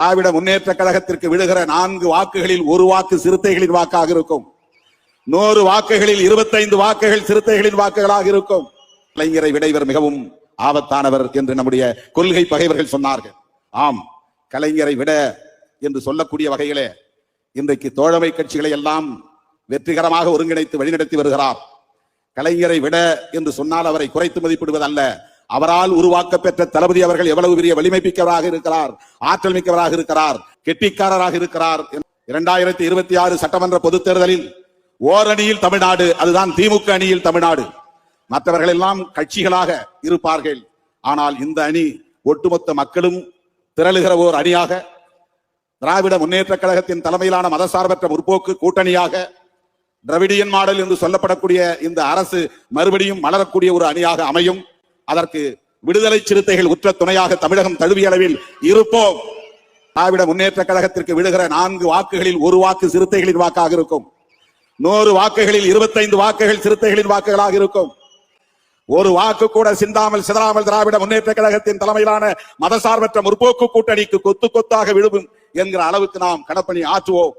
திராவிட முன்னேற்ற கழகத்திற்கு விழுகிற 4 வாக்குகளில் 1 வாக்கு சிறுத்தைகளின் வாக்காக இருக்கும். 100 வாக்குகளில் 25 வாக்குகள் சிறுத்தைகளின் வாக்குகளாக இருக்கும். கலைஞரை விட இவர் மிகவும் ஆபத்தானவர் என்று நம்முடைய கொள்கை பகைவர்கள் சொன்னார்கள். ஆம், கலைஞரை விட என்று சொல்லக்கூடிய வகையிலே இன்றைக்கு தோழமை கட்சிகளை எல்லாம் வெற்றிகரமாக ஒருங்கிணைத்து வழிநடத்தி வருகிறார். கலைஞரை விட என்று சொன்னால் அவரை குறைத்து மதிப்பிடுவதல்ல, அவரால் உருவாக்க பெற்ற தளபதி அவர்கள் எவ்வளவு பெரிய வலிமை மிக்கவராக இருக்கிறார், ஆற்றல் மிக்கவராக இருக்கிறார், கெட்டிக்காரராக இருக்கிறார். 2026 சட்டமன்ற பொதுத் தேர்தலில் ஓரணியில் தமிழ்நாடு, அதுதான் திமுக அணியில் தமிழ்நாடு. மற்றவர்கள் எல்லாம் கட்சிகளாக இருப்பார்கள். ஆனால் இந்த அணி ஒட்டுமொத்த மக்களும் திரளுகிற ஓர் அணியாக, திராவிட முன்னேற்ற கழகத்தின் தலைமையிலான மதசார்பற்ற முற்போக்கு கூட்டணியாக, திராவிடியன் மாடல் என்று சொல்லப்படக்கூடிய இந்த அரசு மறுபடியும் மலரக்கூடிய ஒரு அணியாக அமையும். அதற்கு விடுதலை சிறுத்தைகள் உற்ற துணையாக தமிழகம் தழுவிய அளவில் இருப்போம். திராவிட முன்னேற்ற கழகத்திற்கு விழுகிற 4 வாக்குகளில் 1 வாக்கு சிறுத்தைகளின் வாக்காக இருக்கும். 100 வாக்குகளில் 25 வாக்குகள் சிறுத்தைகளின் வாக்குகளாக இருக்கும். 1 வாக்கு கூட சிந்தாமல் சிதறாமல் திராவிட முன்னேற்ற கழகத்தின் தலைமையிலான மதசார்பற்ற முற்போக்கு கூட்டணிக்கு கொத்து கொத்தாக விழுவும் என்கிற அளவுக்கு நாம் களப்பணி ஆற்றுவோம்.